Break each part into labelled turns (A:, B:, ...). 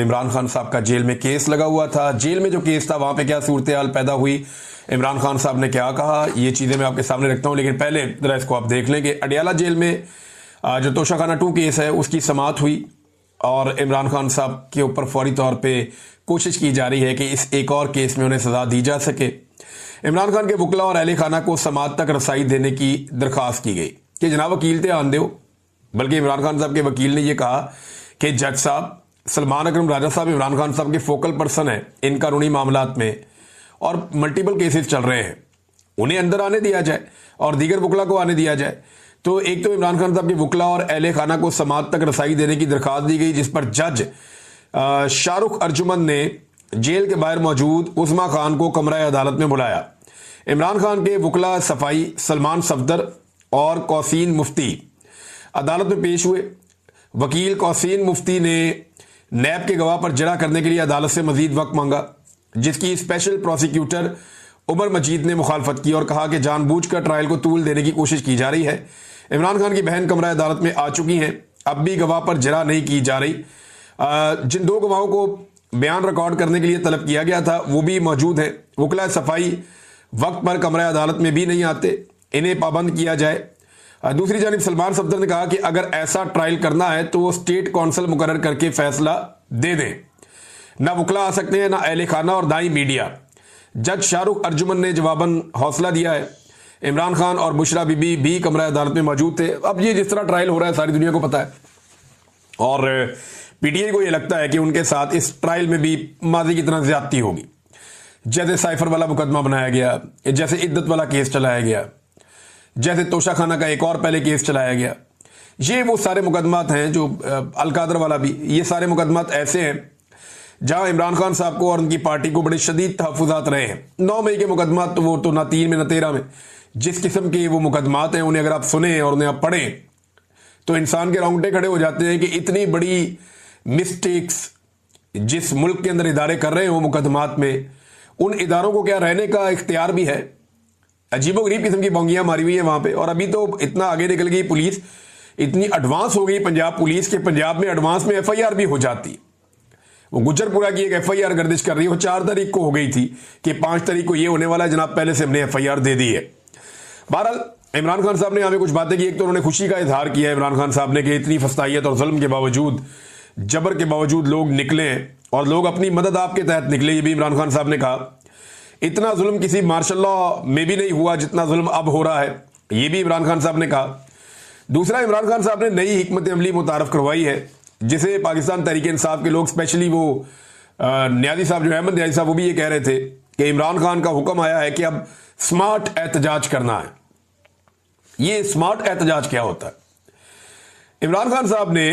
A: इमरान खान साहब का जेल में केस लगा हुआ था। जेल में जो केस था वहाँ पे क्या सूरत हाल पैदा हुई, इमरान खान साहब ने क्या कहा, ये चीज़ें मैं आपके सामने रखता हूँ। लेकिन पहले ज़रा इसको आप देख लें कि अडियाला जेल में जो तोशाखाना 2 केस है उसकी समाअत हुई और इमरान खान साहब के ऊपर फौरी तौर पर कोशिश की जा रही है कि इस एक और केस में उन्हें सज़ा दी जा सके। इमरान खान के वकला और अहले खाना को समाअत तक रसाई देने की दरख्वास्त की गई कि जनाब वकील थे आन दो। बल्कि इमरान खान साहब के वकील ने यह कहा कि जज साहब सलमान अकरम राजा साहब इमरान खान साहब के फोकल पर्सन है इन कानूनी मामलात में और मल्टीपल केसेस चल रहे हैं, उन्हें अंदर आने दिया जाए और दीगर वकला को आने दिया जाए। तो एक तो इमरान खान साहब के वकला और अहले खाना को समाअत तक रसाई देने की दरख्वास्त दी गई, जिस पर जज शाहरुख अर्जुमन ने जेल के बाहर मौजूद उस्मा खान को कमरा अदालत में बुलाया। इमरान खान के वकला सफाई सलमान सफदर और कौसीन मुफ्ती अदालत में पेश हुए। वकील कौसीन मुफ्ती ने नैब के गवाह पर जरा करने के लिए अदालत से मजीद वक्त मांगा, जिसकी स्पेशल प्रोसिक्यूटर उमर मजीद ने मुखालफत की और कहा कि जानबूझकर ट्रायल को तूल देने की कोशिश की जा रही है। इमरान खान की बहन कमरा अदालत में आ चुकी हैं, अब भी गवाह पर जरा नहीं की जा रही। जिन 2 गवाहों को बयान रिकॉर्ड करने के लिए तलब किया गया था वो भी मौजूद है। वकला सफाई वक्त पर कमरा अदालत में भी नहीं आते, इन्हें पाबंद किया जाए। दूसरी जानिब सलमान सफदर ने कहा कि अगर ऐसा ट्रायल करना है तो वो स्टेट कौंसल मुकर्रर करके फैसला दे दें, ना वकला आ सकते हैं ना अहले खाना और ना ही मीडिया। जज शाहरुख अर्जुमन ने जवाबन हौसला दिया है। इमरान खान और बुशरा बीबी भी कमरा अदालत में मौजूद थे। अब ये जिस तरह ट्रायल हो रहा है सारी दुनिया को पता है और पीटीआई को ये लगता है कि उनके साथ इस ट्रायल में भी माजी की तरह ज्यादती होगी। जैसे साइफर वाला मुकदमा बनाया गया, जैसे इद्दत वाला केस चलाया गया, जैसे तोशाखाना का एक और पहले केस चलाया गया, ये वो सारे मुकदमात हैं जो अलकादर वाला भी, ये सारे मुकदमात ऐसे हैं जहां इमरान खान साहब को और उनकी पार्टी को बड़े शदीद तहफुजात रहे हैं। 9 मई के मुकदमात तो वो तो ना 3 में ना 13 में, जिस किस्म के वो मुकदमात हैं उन्हें अगर आप सुने और उन्हें आप पढ़ें तो इंसान के रोंगटे खड़े हो जाते हैं कि इतनी बड़ी मिस्टेक्स जिस मुल्क के अंदर इदारे कर रहे हैं वो मुकदमात में, उन इदारों को क्या रहने का इख्तियार भी है? अजीबोगरीब किस्म की बोंगियां मारी हुई है वहां पे। और अभी तो इतना आगे निकल गई पुलिस, इतनी एडवांस हो गई पंजाब पुलिस के पंजाब में एडवांस में एफआईआर भी हो जाती। वो गुजरपुरा की एक एफआईआर गर्दिश कर रही है, वो 4 तारीख को हो गई थी कि 5 तारीख को ये होने वाला है जनाब, पहले से हमने एफआईआर दे दी है। बहरहाल इमरान खान साहब ने हमें कुछ बातें की। एक तो उन्होंने खुशी का इजहार किया है इमरान खान साहब ने कि इतनी फस्तायत और जुल्म के बावजूद, जबर के बावजूद लोग निकले और लोग अपनी मदद आपके तहत निकले, ये भी इमरान खान साहब ने कहा। इतना जुल्म किसी मार्शल लॉ में भी नहीं हुआ जितना जुल्म अब हो रहा है, ये भी इमरान खान साहब ने कहा। दूसरा, इमरान खान साहब ने नई हिकमत अमली मुतारफ करवाई है जिसे पाकिस्तान तहरीक इंसाफ के लोग, स्पेशली वो न्याजी साहब जो अहमद न्याजी साहब, वो भी ये कह रहे थे कि इमरान खान का हुक्म आया है कि अब स्मार्ट एहतजाज करना है। ये स्मार्ट एहतजाज क्या होता है? इमरान खान साहब ने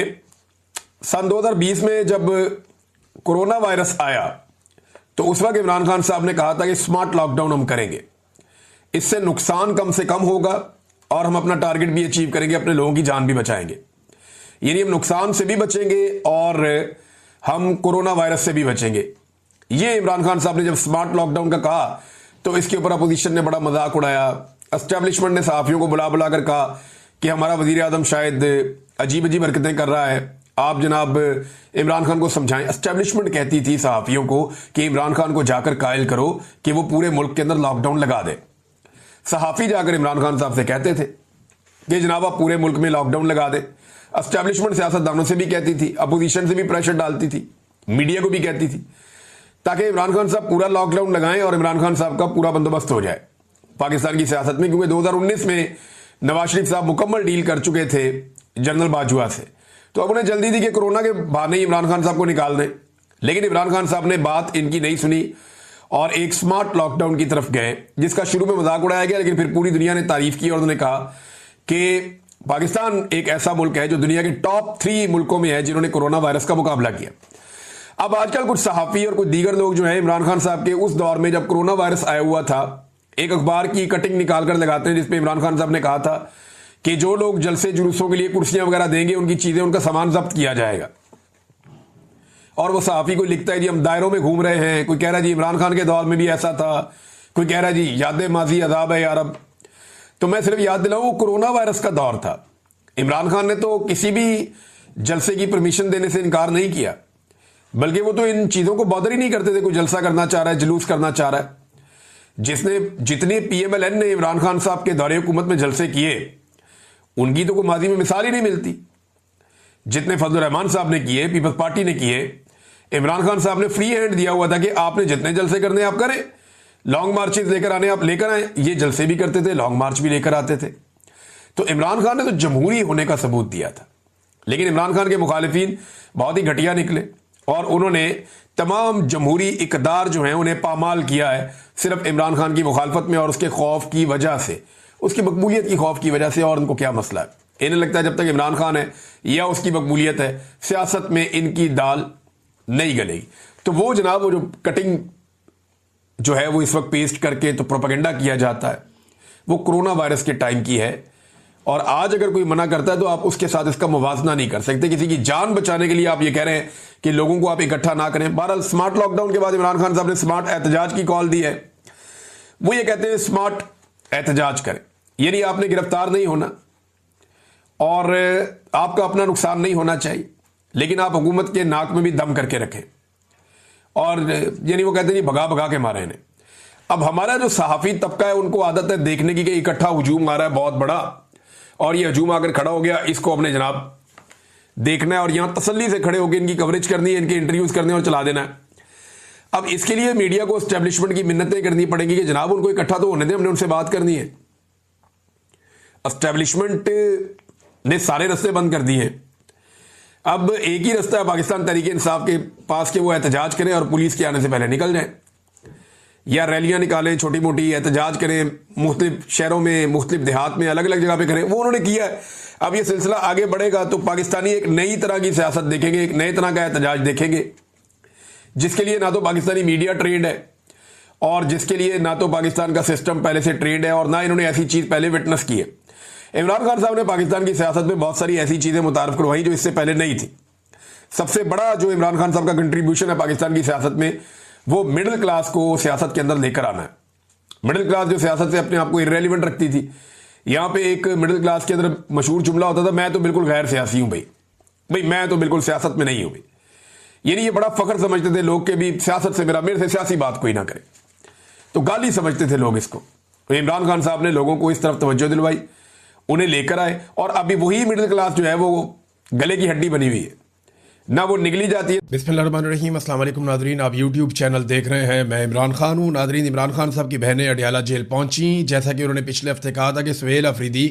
A: सन 2020 में जब कोरोना वायरस आया तो उस वक्त इमरान खान साहब ने कहा था कि स्मार्ट लॉकडाउन हम करेंगे, इससे नुकसान कम से कम होगा और हम अपना टारगेट भी अचीव करेंगे, अपने लोगों की जान भी बचाएंगे। यानी हम नुकसान से भी बचेंगे और हम कोरोना वायरस से भी बचेंगे। ये इमरान खान साहब ने जब स्मार्ट लॉकडाउन का कहा तो इसके ऊपर अपोजिशन ने बड़ा मजाक उड़ाया। एस्टेब्लिशमेंट ने सहाफियों को बुला बुला कर कहा कि हमारा वजीर आजम शायद अजीब अजीब हरकतें कर रहा है, आप जनाब इमरान खान को समझाएं। एस्टेब्लिशमेंट कहती थी सहाफियों को कि इमरान खान को जाकर कायल करो कि वो पूरे मुल्क के अंदर लॉकडाउन लगा दे। सहाफी जाकर इमरान खान साहब से कहते थे कि जनाब आप पूरे मुल्क में लॉकडाउन लगा दे। एस्टेब्लिशमेंट सियासतदानों से भी कहती थी, अपोजिशन से भी प्रेशर डालती थी, मीडिया को भी कहती थी, ताकि इमरान खान साहब पूरा लॉकडाउन लगाएं और इमरान खान साहब का पूरा बंदोबस्त हो जाए पाकिस्तान की सियासत में। क्योंकि 2019 में नवाज शरीफ साहब मुकम्मल डील कर चुके थे जनरल बाजवा से, तो अब उन्हें जल्दी थी कि कोरोना के बहाने ही इमरान खान साहब को निकाल दें। लेकिन इमरान खान साहब ने बात इनकी नहीं सुनी और एक स्मार्ट लॉकडाउन की तरफ गए, जिसका शुरू में मजाक उड़ाया गया, लेकिन फिर पूरी दुनिया ने तारीफ की और उन्होंने कहा कि पाकिस्तान एक ऐसा मुल्क है जो दुनिया के टॉप 3 मुल्कों में है जिन्होंने कोरोना वायरस का मुकाबला किया। अब आजकल कुछ सहाफी और कुछ दीगर लोग जो हैं इमरान खान साहब के उस दौर में जब कोरोना वायरस आया हुआ था, एक अखबार की कटिंग निकालकर लगाते हैं जिसपे इमरान खान साहब ने कहा था कि जो लोग जलसे जुलूसों के लिए कुर्सियां वगैरह देंगे उनकी चीजें, उनका सामान जब्त किया जाएगा। और वो सहाफी कोई लिखता है जी हम दायरों में घूम रहे हैं, कोई कह रहा है जी इमरान खान के दौर में भी ऐसा था, कोई कह रहा है जी याद माजी अजाब है यार। अब तो मैं सिर्फ याद दिलाऊं, वो कोरोना वायरस का दौर था। इमरान खान ने तो किसी भी जलसे की परमिशन देने से इनकार नहीं किया। बल्कि वो तो इन चीज़ों को बॉदर ही नहीं करते थे। कोई जलसा करना चाह रहा है, जुलूस करना चाह रहा है। जितने PMLN ने इमरान खान साहब के दौरे हुकूमत में जलसे किए, उनकी तो कोई माजी में मिसाल ही नहीं मिलती। जितने फजल रहमान साहब ने किए, पीपल्स पार्टी ने किए, इमरान खान साहब ने फ्री हैंड दिया हुआ था कि आपने जितने जलसे करने आप करें, लॉन्ग मार्चेस लेकर आने आप लेकर आए। ये जलसे भी करते थे, लॉन्ग मार्च भी लेकर आते थे। तो इमरान खान ने तो जमहूरी होने का सबूत दिया था। लेकिन इमरान खान के मुखालिफिन बहुत ही घटिया निकले और उन्होंने तमाम जमहूरी इकदार जो हैं उन्हें पामाल किया है, सिर्फ इमरान खान की मुखालफत में और उसके खौफ की वजह से, उसकी मकबूलियत की खौफ की वजह से। और उनको क्या मसला है, इन्हें लगता है जब तक इमरान खान है या उसकी मकबूलियत है, सियासत में इनकी दाल नहीं गलेगी। तो वो जनाब, वो जो कटिंग जो है वो इस वक्त पेस्ट करके तो प्रोपेगेंडा किया जाता है, वो कोरोना वायरस के टाइम की है। और आज अगर कोई मना करता है तो आप उसके साथ इसका मुवाजना नहीं कर सकते। किसी की जान बचाने के लिए आप ये कह रहे हैं कि लोगों को आप इकट्ठा ना करें। बहरहाल स्मार्ट लॉकडाउन के बाद इमरान खान साहब ने स्मार्ट एहतजाज की कॉल दी है। वो ये कहते हैं स्मार्ट एहतजाज करें, यानी आपने गिरफ्तार नहीं होना और आपका अपना नुकसान नहीं होना चाहिए, लेकिन आप हुकूमत के नाक में भी दम करके रखें। और यानी वो कहते हैं भगा भगा के मारे इन्हें। अब हमारा जो सहाफ़ी तबका है उनको आदत है देखने की कि इकट्ठा हुजूम आ रहा है बहुत बड़ा, और ये हजूम आकर खड़ा हो गया, इसको अपने जनाब देखना है और यहां तसल्ली से खड़े होकर इनकी कवरेज करनी है, इनके इंटरव्यूज करने और चला देना है। अब इसके लिए मीडिया को एस्टेब्लिशमेंट की मिन्नतें करनी पड़ेंगी कि जनाब उनको इकट्ठा तो होने दें, हमने उनसे बात करनी है। एस्टेब्लिशमेंट ने सारे रास्ते बंद कर दिए हैं। अब एक ही रास्ता है पाकिस्तान तहरीक इंसाफ के पास कि वो एहतजाज करें और पुलिस के आने से पहले निकल जाएं, या रैलियां निकालें, छोटी मोटी एहतजाज करें, मुख्तलिफ शहरों में, मुख्तलिफ देहात में, अलग अलग जगह पे करें। वो उन्होंने किया है। अब ये सिलसिला आगे बढ़ेगा तो पाकिस्तानी एक नई तरह की सियासत देखेंगे, एक नए तरह का एहतजाज देखेंगे, जिसके लिए ना तो पाकिस्तानी मीडिया ट्रेंड है और जिसके लिए ना तो पाकिस्तान का सिस्टम पहले से ट्रेंड है और ना इन्होंने ऐसी चीज पहले विटनेस की है। इमरान खान साहब ने पाकिस्तान की सियासत में बहुत सारी ऐसी चीजें मुतारफ करवाई जो इससे पहले नहीं थी। सबसे बड़ा जो इमरान खान साहब का कंट्रीब्यूशन है पाकिस्तान की सियासत में, वो मिडिल क्लास को सियासत के अंदर लेकर आना है। मिडिल क्लास जो सियासत से अपने आप को इररेलेवेंट रखती थी। यहां पे एक मिडिल क्लास के अंदर मशहूर जुमला होता था, मैं तो बिल्कुल गैर सियासी हूं भाई मैं तो बिल्कुल सियासत में नहीं हूं भाई। यानी ये बड़ा फख्र समझते थे लोग के भी सियासत से मेरे से सियासी बात कोई ना करे, तो गाली समझते थे लोग इसको। तो इमरान खान साहब ने लोगों को इस तरफ तवज्जो दिलवाई, उन्हें लेकर आए और अभी वही मिडिल क्लास जो है वो गले की हड्डी बनी हुई है, ना वो निगली जाती है। बिस्मिल्लाहिर्रहमानिर्रहीम, अस्सलाम वालेकुम नादरीन, आप यूट्यूब चैनल देख रहे हैं, मैं इमरान खान हूँ। नादरीन, इमरान खान साहब की बहनें अडियाला जेल पहुंची। जैसा कि उन्होंने पिछले हफ्ते कहा था कि सुहेल अफरीदी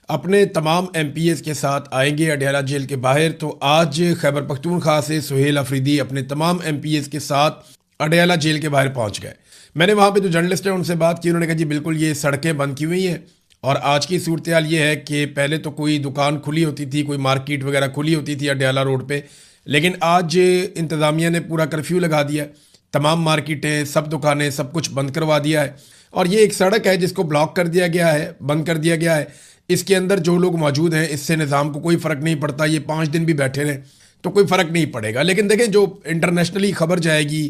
A: अपने तमाम MPs के साथ आएंगे अडियाला जेल के बाहर, तो आज खैबर पख्तूनख्वा से सुहेल अफरीदी अपने तमाम MPs के साथ अडियाला जेल के बाहर पहुंच गए। मैंने वहाँ पे जो जर्नलिस्ट हैं उनसे बात की, उन्होंने कहा जी बिल्कुल ये सड़कें बंद की हुई हैं और आज की सूरत हाल ये है कि पहले तो कोई दुकान खुली होती थी, कोई मार्केट वगैरह खुली होती थी अडियाला रोड पे, लेकिन आज इंतज़ामिया ने पूरा कर्फ्यू लगा दिया है। तमाम मार्केटें, सब दुकानें, सब कुछ बंद करवा दिया है और ये एक सड़क है जिसको ब्लॉक कर दिया गया है, बंद कर दिया गया है। इसके अंदर जो लोग मौजूद हैं, इससे निज़ाम को कोई फ़र्क नहीं पड़ता। ये 5 दिन भी बैठे रहें तो कोई फ़र्क नहीं पड़ेगा। लेकिन देखें, जो इंटरनेशनली खबर जाएगी,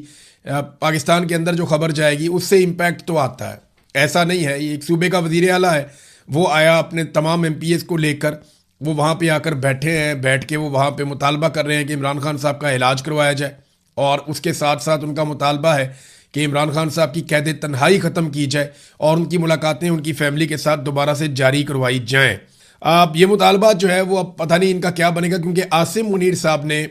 A: पाकिस्तान के अंदर जो खबर जाएगी, उससे इम्पैक्ट तो आता है। ऐसा नहीं है, ये एक सूबे का वज़ीर आला है, वो आया अपने तमाम MPs को लेकर, वो वहाँ पे आकर बैठे हैं, बैठ के वो वहाँ पे मुतालबा कर रहे हैं कि इमरान खान साहब का इलाज करवाया जाए और उसके साथ साथ उनका मुतालबा है कि इमरान खान साहब की कैद तन्हाई ख़त्म की जाए और उनकी मुलाकातें उनकी फैमिली के साथ दोबारा से जारी करवाई जाएँ। अब ये मुतालबा जो है वो अब पता नहीं इनका क्या बनेगा, क्योंकि आसिम मुनीर साहब ने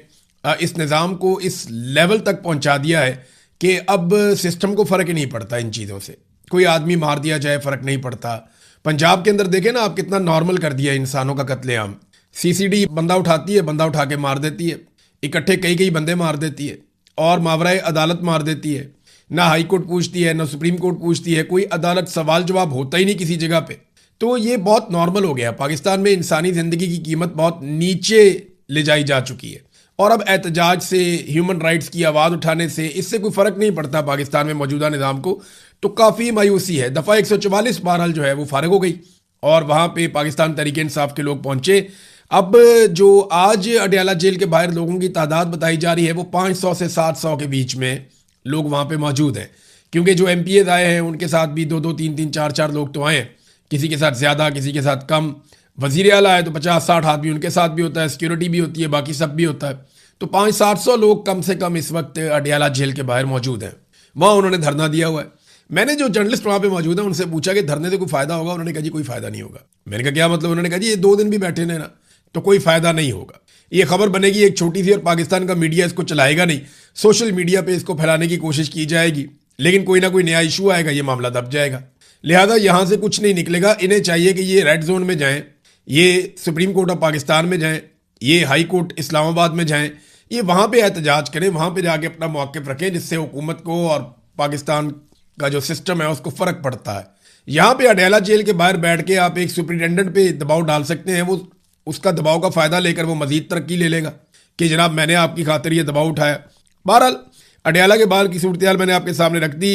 A: इस निज़ाम को इस लेवल तक पहुँचा दिया है कि अब सिस्टम को फ़र्क ही नहीं पड़ता इन चीज़ों से। कोई आदमी मार दिया जाए फ़र्क नहीं पड़ता। पंजाब के अंदर देखें ना आप, कितना नॉर्मल कर दिया इंसानों का कत्लेआम। CCD बंदा उठाती है, बंदा उठा के मार देती है, इकट्ठे कई बंदे मार देती है और मावराए अदालत मार देती है। ना हाई कोर्ट पूछती है, ना सुप्रीम कोर्ट पूछती है, कोई अदालत सवाल जवाब होता ही नहीं किसी जगह पे। तो ये बहुत नॉर्मल हो गया। पाकिस्तान में इंसानी ज़िंदगी की कीमत बहुत नीचे ले जाई जा चुकी है और अब एहतजाज से, ह्यूमन राइट्स की आवाज़ उठाने से, इससे कोई फ़र्क नहीं पड़ता पाकिस्तान में मौजूदा निज़ाम को। तो काफ़ी मायूसी है। दफ़ा 144 बहरहाल जो है वो फारिग हो गई और वहाँ पे पाकिस्तान तहरीक इंसाफ के लोग पहुँचे। अब जो आज अडियाला जेल के बाहर लोगों की तादाद बताई जा रही है वो 500 से 700 के बीच में लोग वहाँ पे मौजूद हैं, क्योंकि जो MPs आए हैं उनके साथ भी 2-2, 3-3, 4-4 लोग तो आए हैं, किसी के साथ ज़्यादा, किसी के साथ कम। वज़ीर आला है तो 50-60 आदमी उनके साथ भी होता है, सिक्योरिटी भी होती है, बाकी सब भी होता है। तो 500-700 लोग कम से कम इस वक्त अडियाला जेल के बाहर मौजूद हैं। वहाँ उन्होंने धरना दिया हुआ है। मैंने जो जर्नलिस्ट वहाँ पे मौजूद हैं उनसे पूछा कि धरने से कोई फायदा होगा? उन्होंने कहा जी कोई फायदा नहीं होगा। मैंने कहा क्या मतलब? उन्होंने कहा जी ये 2 दिन भी बैठे ने ना तो कोई फायदा नहीं होगा। ये खबर बनेगी एक छोटी सी और पाकिस्तान का मीडिया इसको चलाएगा नहीं, सोशल मीडिया पे इसको फैलाने की कोशिश की जाएगी, लेकिन कोई ना कोई नया इशू आएगा, ये मामला दब जाएगा। लिहाजा यहाँ से कुछ नहीं निकलेगा। इन्हें चाहिए कि ये रेड जोन में जाएं, ये सुप्रीम कोर्ट ऑफ पाकिस्तान में जाएं, ये हाई कोर्ट इस्लामाबाद में जाएं, ये वहाँ पे एहतजाज करें, वहाँ पे जाके अपना मौक़िफ़ रखें, जिससे हुकूमत को और पाकिस्तान का जो सिस्टम है उसको फ़र्क पड़ता है। यहाँ पे अडियाला जेल के बाहर बैठ के आप एक सुप्रिटेंडेंट पे दबाव डाल सकते हैं, वो उसका दबाव का फ़ायदा लेकर वो मज़ीद तरक्की ले लेगा कि जनाब मैंने आपकी खातिर ये दबाव उठाया। बहरहाल अडियाला के बाहर की सूरत मैंने आपके सामने रख दी।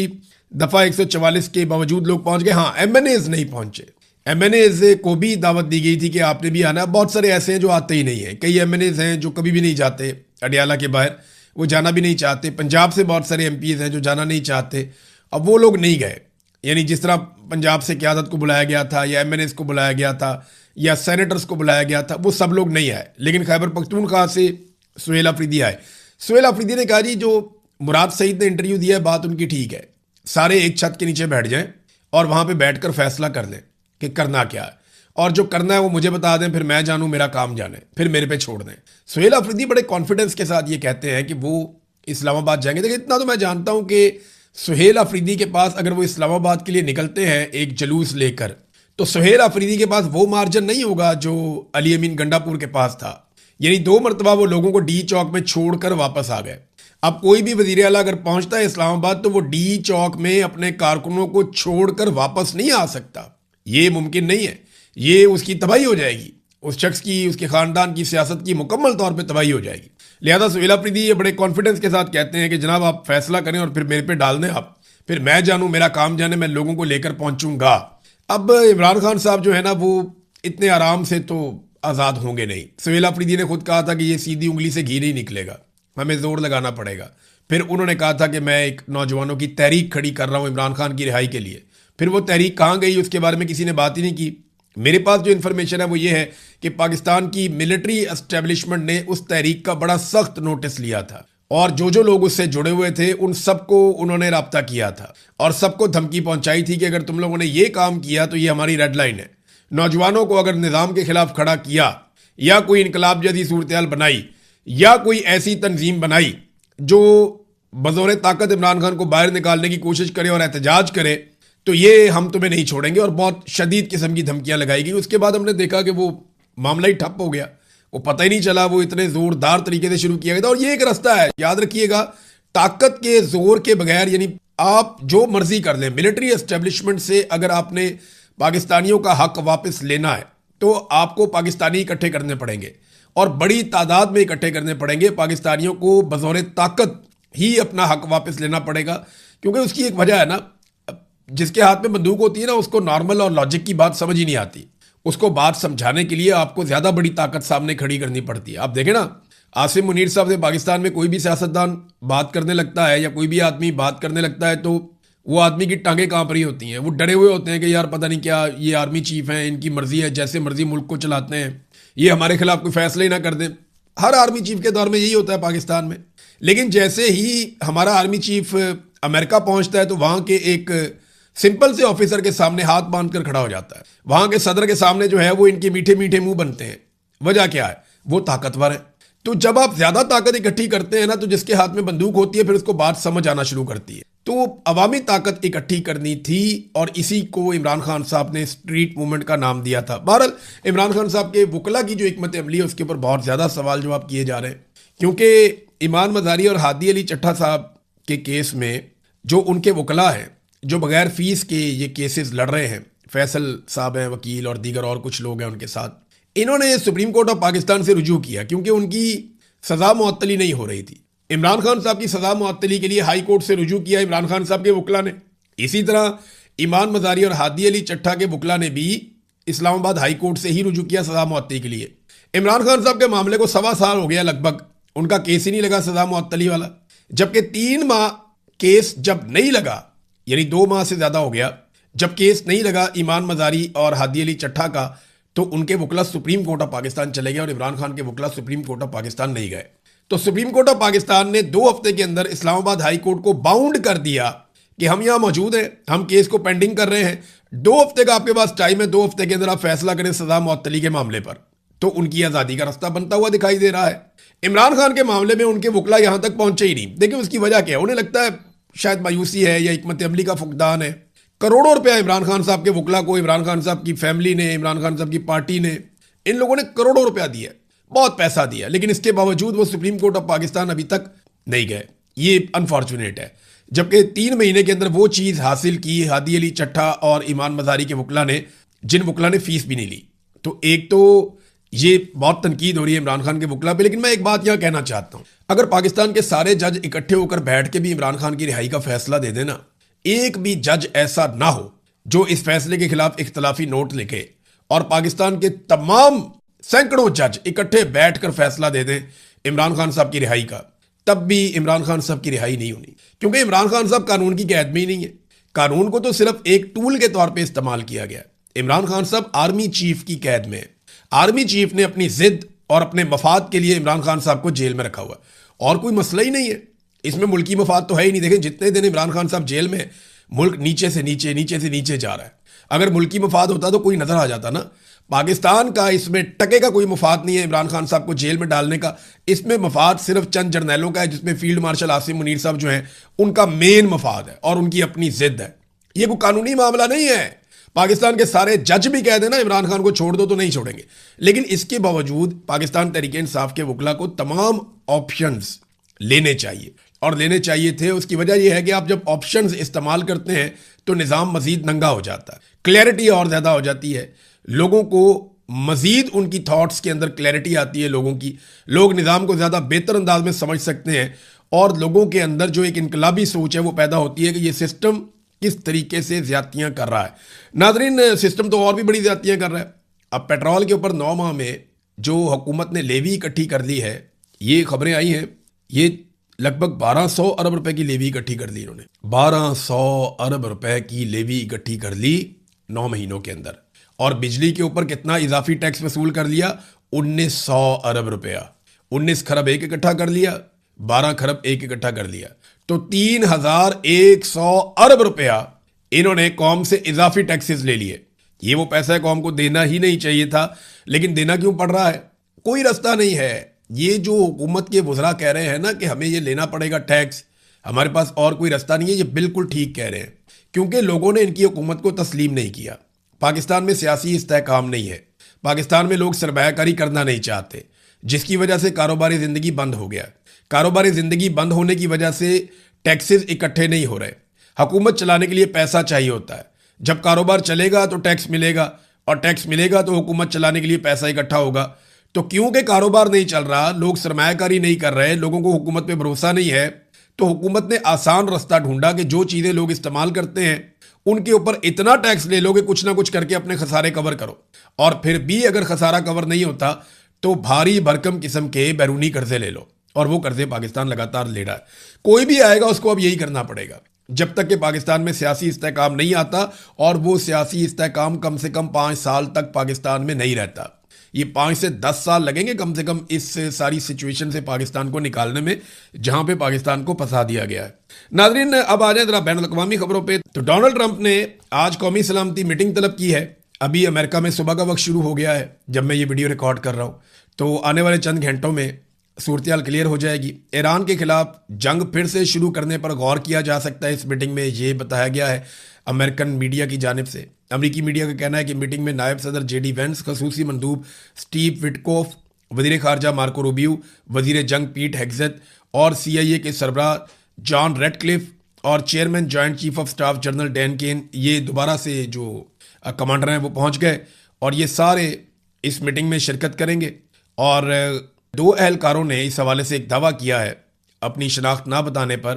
A: दफ़ा 144 के बावजूद लोग पहुँच गए। हाँ, MNAs नहीं पहुँचे। MNAs को भी दावत दी गई थी कि आपने भी आना। बहुत सारे ऐसे हैं जो आते ही नहीं हैं। कई MNAs हैं जो कभी भी नहीं जाते अडियाला के बाहर, वो जाना भी नहीं चाहते। पंजाब से बहुत सारे MPs हैं जो जाना नहीं चाहते। अब वो लोग नहीं गए, यानी जिस तरह पंजाब से क़यादत को बुलाया गया था या MNAs को बुलाया गया था या सेनेटर्स को बुलाया गया था, वो सब लोग नहीं आए। लेकिन खैबर पख्तूनख्वा से सुहेल अफरीदी आए। सुहेल अफरीदी ने कहा जी जो मुराद सईद ने इंटरव्यू दिया है बात उनकी ठीक है, सारे एक छत के नीचे बैठ जाएं और वहाँ पे बैठकर फैसला कर लें कि करना क्या है, और जो करना है वो मुझे बता दें, फिर मैं जानूँ, मेरा काम जाने, फिर मेरे पे छोड़ दें। सुहेल अफरीदी बड़े कॉन्फिडेंस के साथ ये कहते हैं कि वो इस्लामाबाद जाएंगे। देखिए इतना तो मैं जानता हूँ कि सुहेल अफरीदी के पास अगर वो इस्लामाबाद के लिए निकलते हैं एक जुलूस लेकर, तो सुहेल अफरीदी के पास वो मार्जिन नहीं होगा जो अली अमीन गंडापुर के पास था। यानी 2 मरतबा वो लोगों को डी चौक में छोड़कर वापस आ गए। अब कोई भी वजीर आला अगर पहुंचता है इस्लामाबाद तो वो डी चौक में अपने कारकुनों को छोड़कर वापस नहीं आ सकता। ये मुमकिन नहीं है, ये उसकी तबाही हो जाएगी, उस शख्स की, उसके ख़ानदान की सियासत की मुकम्मल तौर पर तबाही हो जाएगी। लिहाजा सुहेल अफरीदी ये बड़े कॉन्फिडेंस के साथ कहते हैं कि जनाब आप फैसला करें और फिर मेरे पे डाल दें आप, फिर मैं जानूँ, मेरा काम जाने, मैं लोगों को लेकर पहुंचूंगा। अब इमरान खान साहब जो है ना वो इतने आराम से तो आज़ाद होंगे नहीं। सुहेल अफरीदी ने खुद कहा था कि ये सीधी उंगली से घी नहीं निकलेगा, हमें जोर लगाना पड़ेगा। फिर उन्होंने कहा था कि मैं एक नौजवानों की तहरीक खड़ी कर रहा हूँ इमरान खान की रिहाई के लिए। फिर वो तहरीक कहाँ गई उसके बारे में किसी ने बात ही नहीं की। मेरे पास जो इन्फॉर्मेशन है वो ये है कि पाकिस्तान की मिलिट्री एस्टेब्लिशमेंट ने उस तहरीक का बड़ा सख्त नोटिस लिया था और जो लोग उससे जुड़े हुए थे उन सबको उन्होंने राब्ता किया था और सबको धमकी पहुंचाई थी कि अगर तुम लोगों ने ये काम किया तो ये हमारी रेड लाइन है। नौजवानों को अगर निज़ाम के खिलाफ खड़ा किया या कोई इनकलाब जैसी सूरत बनाई या कोई ऐसी तंजीम बनाई जो बज़ौर ताकत इमरान खान को बाहर निकालने की कोशिश करे और एहतजाज करे, तो ये हम तुम्हें नहीं छोड़ेंगे, और बहुत शदीद किस्म की धमकियां लगाई गई। उसके बाद हमने देखा कि वो मामला ही ठप हो गया, वो पता ही नहीं चला, वो इतने ज़ोरदार तरीके से शुरू किया गया था। और ये एक रास्ता है, याद रखिएगा, ताकत के जोर के बगैर, यानी आप जो मर्जी कर लें, मिलिट्री एस्टेब्लिशमेंट से अगर आपने पाकिस्तानियों का हक वापस लेना है तो आपको पाकिस्तानी इकट्ठे करने पड़ेंगे और बड़ी तादाद में इकट्ठे करने पड़ेंगे। पाकिस्तानियों को बज़ौर ताकत ही अपना हक वापस लेना पड़ेगा, क्योंकि उसकी एक वजह है ना, जिसके हाथ में बंदूक होती है ना उसको नॉर्मल और लॉजिक की बात समझ ही नहीं आती। उसको बात समझाने के लिए आपको ज़्यादा बड़ी ताकत सामने खड़ी करनी पड़ती है। आप देखें ना, आसिम मुनीर साहब से पाकिस्तान में कोई भी सियासतदान बात करने लगता है या कोई भी आदमी बात करने लगता है तो वो आदमी की टांगें कांप रही होती हैं, वो डरे हुए होते हैं कि यार पता नहीं क्या, ये आर्मी चीफ हैं, इनकी मर्जी है, जैसे मर्जी मुल्क को चलाते हैं, ये हमारे खिलाफ कोई फैसले ही ना कर दें। हर आर्मी चीफ के दौर में यही होता है पाकिस्तान में। लेकिन जैसे ही हमारा आर्मी चीफ अमेरिका पहुंचता है तो वहाँ के एक सिंपल से ऑफिसर के सामने हाथ बांध कर खड़ा हो जाता है। वहाँ के सदर के सामने जो है वो इनके मीठे मीठे मुंह बनते हैं। वजह क्या है? वो ताकतवर है। तो जब आप ज्यादा ताकत इकट्ठी करते हैं ना, तो जिसके हाथ में बंदूक होती है फिर उसको बात समझ आना शुरू करती है। तो अवामी ताकत इकट्ठी करनी थी और इसी को इमरान खान साहब ने स्ट्रीट मूवमेंट का नाम दिया था। बहरहाल इमरान खान साहब के वकला की जो हिकमत अमली है उसके ऊपर बहुत ज्यादा सवाल जवाब किए जा रहे हैं, क्योंकि ईमान मज़ारी और हादी अली चट्टा साहब के केस में जो उनके वकला हैं, जो बगैर फीस के ये केसेस लड़ रहे हैं, फैसल साहब हैं वकील और दीगर और कुछ लोग हैं उनके साथ, इन्होंने सुप्रीम कोर्ट ऑफ पाकिस्तान से रुजू किया क्योंकि उनकी सज़ा मुअत्तली नहीं हो रही थी। इमरान खान साहब की सज़ा मुअत्तली के लिए हाई कोर्ट से रुजू किया इमरान खान साहब के वकला ने। इसी तरह ईमान मज़ारी और हादी अली चट्टा के वकला ने भी इस्लामाबाद हाई कोर्ट से ही रुजू किया सज़ा मुअत्तली के लिए। इमरान खान साहब के मामले को 1.25 साल हो गया लगभग, उनका केस ही नहीं लगा सज़ा मुअत्तली वाला। जबकि 3 माह केस जब नहीं लगा, यानी 2 माह से ज़्यादा हो गया जब केस नहीं लगा ईमान मज़ारी और हादी अली चट्टा का, तो उनके वकला सुप्रीम कोर्ट ऑफ पाकिस्तान चले गए और इमरान खान के वकला सुप्रीम कोर्ट ऑफ पाकिस्तान नहीं गए। तो सुप्रीम कोर्ट ऑफ पाकिस्तान ने 2 हफ्ते के अंदर इस्लामाबाद हाई कोर्ट को बाउंड कर दिया कि हम यहां मौजूद हैं, हम केस को पेंडिंग कर रहे हैं, 2 हफ्ते का आपके पास टाइम है, 2 हफ्ते के अंदर आप फैसला करें सजा मुअत्तली के मामले पर। तो उनकी आज़ादी का रास्ता बनता हुआ दिखाई दे रहा है। इमरान खान के मामले में उनके वकला यहां तक पहुंचे ही नहीं। देखिए उसकी वजह क्या है, उन्हें लगता है शायद मायूसी है या हिकमत अमली का फुकदान है। करोड़ों रुपया इमरान खान साहब के वकला को, इमरान खान साहब की फैमिली ने, इमरान खान साहब की पार्टी ने, इन लोगों ने करोड़ों रुपया दिया, बहुत पैसा दिया, लेकिन इसके बावजूद वो सुप्रीम कोर्ट ऑफ पाकिस्तान अभी तक नहीं गए। ये अनफॉर्चुनेट है, जबकि 3 महीने के अंदर वो चीज़ हासिल की हादी अली चट्टा और ईमान मज़ारी के वकला ने, जिन वकला ने फीस भी नहीं ली। तो एक तो ये बहुत तनकीद हो रही है इमरान खान के वकला पे। लेकिन मैं एक बात यहां कहना चाहता हूं, अगर पाकिस्तान के सारे जज इकट्ठे होकर बैठ के भी इमरान खान की रिहाई का फैसला दे देना, एक भी जज ऐसा ना हो जो इस फैसले के खिलाफ इख्तलाफी नोट लिखे, और पाकिस्तान के तमाम सैकड़ों जज इकट्ठे बैठकर फैसला दे दें इमरान खान साहब की रिहाई का, तब भी इमरान खान साहब की रिहाई नहीं होनी। क्योंकि इमरान खान साहब कानून की कैद में ही नहीं है। कानून को तो सिर्फ एक टूल के तौर पे इस्तेमाल किया गया। इमरान खान साहब आर्मी चीफ की कैद में है। आर्मी चीफ ने अपनी जिद और अपने मफाद के लिए इमरान खान साहब को जेल में रखा हुआ, और कोई मसला ही नहीं है इसमें। मुल्की मफाद तो है ही नहीं। देखें जितने दिन इमरान खान साहब जेल में, मुल्क नीचे से नीचे, नीचे से नीचे जा रहा है। अगर मुल्की मफाद होता तो कोई नजर आ जाता ना। पाकिस्तान का इसमें टके का कोई मफाद नहीं है इमरान खान साहब को जेल में डालने का। इसमें मफाद सिर्फ चंद जर्नैलों का है, जिसमें फील्ड मार्शल आसिम मुनीर साहब जो हैं उनका मेन मफाद है और उनकी अपनी जिद है। ये कोई कानूनी मामला नहीं है। पाकिस्तान के सारे जज भी कह देना इमरान खान को छोड़ दो तो नहीं छोड़ेंगे। लेकिन इसके बावजूद पाकिस्तान तहरीक इंसाफ के वकला को तमाम ऑप्शंस लेने चाहिए, और लेने चाहिए थे। उसकी वजह यह है कि आप जब ऑप्शंस इस्तेमाल करते हैं तो निज़ाम मजीद नंगा हो जाता है, क्लैरिटी और ज़्यादा हो जाती है, लोगों को मजीद उनकी थॉट्स के अंदर क्लैरिटी आती है लोगों की, लोग निज़ाम को ज़्यादा बेहतर अंदाज में समझ सकते हैं, और लोगों के अंदर जो एक इनकलाबी सोच है वो पैदा होती है कि ये सिस्टम किस तरीके से ज्यादतियां कर रहा है। नाजरीन, सिस्टम तो और भी बड़ी ज्यादतियां कर रहा है। अब पेट्रोल के ऊपर 9 माह में जो हुकूमत ने लेवी इकट्ठी कर ली है, ये खबरें आई हैं, ये लगभग 1200 अरब रुपए की लेवी इकट्ठी कर ली इन्होंने। 1200 अरब रुपए की लेवी इकट्ठी कर ली 9 महीनों के अंदर। और बिजली के ऊपर कितना इजाफी टैक्स वसूल कर लिया? 1900 अरब रुपया। 19 खरब एक इकट्ठा कर लिया, 12 खरब एक इकट्ठा कर लिया, तो 3100 अरब रुपया इन्होंने कौम से इजाफी टैक्सेस ले लिए। ये वो पैसा है कौम को देना ही नहीं चाहिए था, लेकिन देना क्यों पड़ रहा है? कोई रास्ता नहीं है। ये जो हुकूमत के वज़रा कह रहे हैं ना कि हमें ये लेना पड़ेगा टैक्स, हमारे पास और कोई रास्ता नहीं है, ये बिल्कुल ठीक कह रहे हैं, क्योंकि लोगों ने इनकी हुकूमत को तस्लीम नहीं किया। पाकिस्तान में सियासी इस्तेहकाम नहीं है, पाकिस्तान में लोग सरमायाकारी करना नहीं चाहते, जिसकी वजह से कारोबारी ज़िंदगी बंद हो गया। कारोबारी ज़िंदगी बंद होने की वजह से टैक्सेस इकट्ठे नहीं हो रहे। हुकूमत चलाने के लिए पैसा चाहिए होता है। जब कारोबार चलेगा तो टैक्स मिलेगा, और टैक्स मिलेगा तो हुकूमत चलाने के लिए पैसा इकट्ठा होगा। तो क्योंकि कारोबार नहीं चल रहा, लोग सरमायाकारी नहीं कर रहे, लोगों को हुकूमत पे भरोसा नहीं है, तो हुकूमत ने आसान रास्ता ढूंढा कि जो चीज़ें लोग इस्तेमाल करते हैं उनके ऊपर इतना टैक्स ले लो कि कुछ ना कुछ करके अपने खसारे कवर करो। और फिर भी अगर खसारा कवर नहीं होता तो भारी भरकम किस्म के बैरूनी कर्जे ले लो, और वो कर्जे पाकिस्तान लगातार ले रहा है। कोई भी आएगा उसको अब यही करना पड़ेगा, जब तक कि पाकिस्तान में सियासी इस्तेहकाम नहीं आता, और वो सियासी इस्तेहकाम कम से कम 5 साल तक पाकिस्तान में नहीं रहता। ये 5 से 10 साल लगेंगे कम से कम इस सारी सिचुएशन से पाकिस्तान को निकालने में, जहां पे पाकिस्तान को फंसा दिया गया है। नाजरीन, अब आ जाए जरा बैन अवी खबरों पे। तो डोनाल्ड ट्रंप ने आज कौमी सलामती मीटिंग तलब की है। अभी अमेरिका में सुबह का वक्त शुरू हो गया है जब मैं ये वीडियो रिकॉर्ड कर रहा हूँ, तो आने वाले चंद घंटों में सूरत हाल क्लियर हो जाएगी। ईरान के खिलाफ जंग फिर से शुरू करने पर गौर किया जा सकता है, इस मीटिंग में ये बताया गया है अमेरिकन मीडिया की जानिब से। अमरीकी मीडिया का कहना है कि मीटिंग में नायब सदर जेडी वेंस, खसूसी मंदूब स्टीव विटकोफ, वजीर खारजा मार्को रूबियो, वजीर जंग पीट हेग्जेथ और CIA के सरबराह जॉन रेडक्लिफ और chairman joint chief of staff general Dan Caine, ये दोबारा से जो कमांडर हैं वो पहुंच गए, और ये सारे इस मीटिंग में शिरकत करेंगे। और 2 अहलकारों ने इस हवाले से एक दावा किया है अपनी शनाख्त ना बताने पर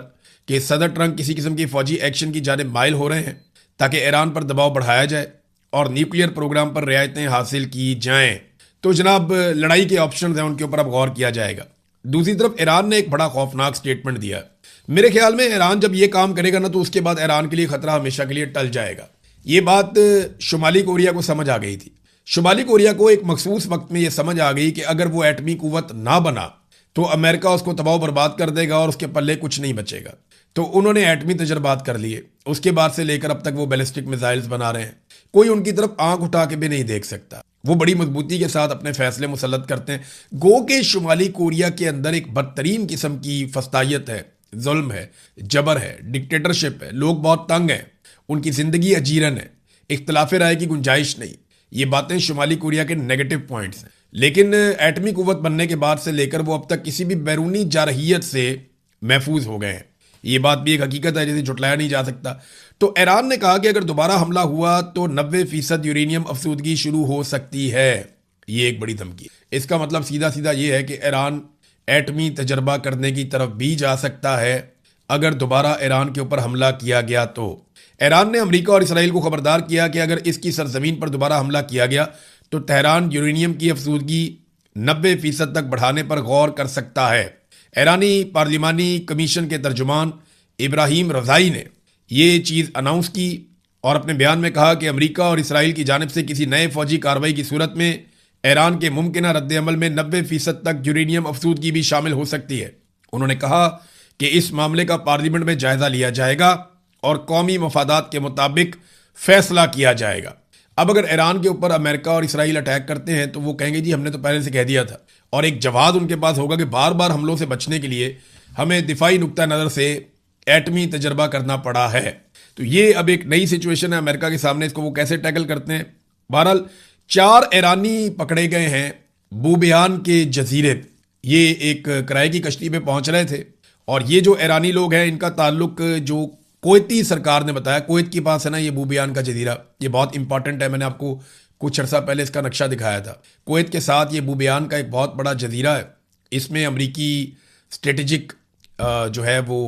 A: कि सदर ट्रंप किसी किस्म की फौजी एक्शन की जानिब माइल हो रहे हैं ताकि ईरान पर दबाव बढ़ाया जाए और न्यूक्लियर प्रोग्राम पर रियायतें हासिल की जाएं। तो जनाब, लड़ाई के ऑप्शन हैं उनके ऊपर अब गौर किया जाएगा। दूसरी तरफ ईरान ने एक बड़ा खौफनाक स्टेटमेंट दिया। मेरे ख्याल में ईरान जब ये काम करेगा ना, तो उसके बाद ईरान के लिए खतरा हमेशा के लिए टल जाएगा। ये बात शुमाली कोरिया को समझ आ गई थी। शुमाली कोरिया को एक मखसूस वक्त में यह समझ आ गई कि अगर वो एटमी कुव्वत ना बना तो अमेरिका उसको तबाह बर्बाद कर देगा और उसके पल्ले कुछ नहीं बचेगा। तो उन्होंने एटमी तजर्बात कर लिए, उसके बाद से लेकर अब तक वो बैलिस्टिक मिसाइल्स बना रहे हैं। कोई उनकी तरफ आंख उठा के भी नहीं देख सकता। वो बड़ी मजबूती के साथ अपने फैसले मुसल्लत करते हैं। गो के शुमाली कोरिया के अंदर एक बदतरीन किस्म की फस्तायत है, जुल्म है, जबर है, डिक्टेटरशिप है, लोग बहुत तंग हैं, उनकी जिंदगी अजीरन है, इख्तलाफ राय की गुंजाइश नहीं। ये बातें शुमाली कोरिया के नेगेटिव पॉइंट्स हैं। लेकिन एटमी कुव्वत बनने के बाद से लेकर वो अब तक किसी भी बैरूनी जारहियत से महफूज हो गए हैं। ये बात भी एक हकीकत है जिसे झुटलाया नहीं जा सकता। तो ईरान ने कहा कि अगर दोबारा हमला हुआ तो 90% यूरेनियम अफसूदगी शुरू हो सकती है। ये एक बड़ी धमकी। इसका मतलब सीधा सीधा ये है कि ईरान एटमी तजर्बा करने की तरफ भी जा सकता है अगर दोबारा ईरान के ऊपर हमला किया गया तो। ईरान ने अमेरिका और इसराइल को खबरदार किया कि अगर इसकी सरजमीन पर दोबारा हमला किया गया तो तेहरान यूरेनियम की अफसूदगी 90% तक बढ़ाने पर गौर कर सकता है। ईरानी पार्लिमानी कमीशन के तर्जुमान इब्राहिम रज़ाई ने ये चीज़ अनाउंस की और अपने बयान में कहा कि अमेरिका और इसराइल की जानिब से किसी नए फौजी कार्रवाई की सूरत में ईरान के मुमकिन रद्द-ए-अमल में 90% तक यूरेनियम अफसूदगी भी शामिल हो सकती है। उन्होंने कहा कि इस मामले का पार्लियामेंट में जायजा लिया जाएगा और कौमी मफादात के मुताबिक फैसला किया जाएगा। अब अगर ईरान के ऊपर अमेरिका और इसराइल अटैक करते हैं तो वो कहेंगे जी हमने तो पहले से कह दिया था, और एक जवाब उनके पास होगा कि बार बार हमलों से बचने के लिए हमें दिफाई नुक्ता नज़र से एटमी तजर्बा करना पड़ा है। तो ये अब एक नई सिचुएशन है अमेरिका के सामने, इसको वो कैसे टैकल करते हैं। बहरहाल 4 ईरानी पकड़े गए हैं बूबियान के जजीरे पे। ये एक किराए की कश्ती पे पहुंच रहे थे और ये जो ईरानी लोग हैं इनका ताल्लुक जो कुवैती सरकार ने बताया, कुवैत के पास है ना ये बूबियान का जजीरा, ये बहुत इंपॉर्टेंट है। मैंने आपको कुछ अर्सा पहले इसका नक्शा दिखाया था। कुवैत के साथ ये बूबियान का एक बहुत बड़ा जजीरा है। इसमें अमरीकी स्ट्रेटेजिक जो है वो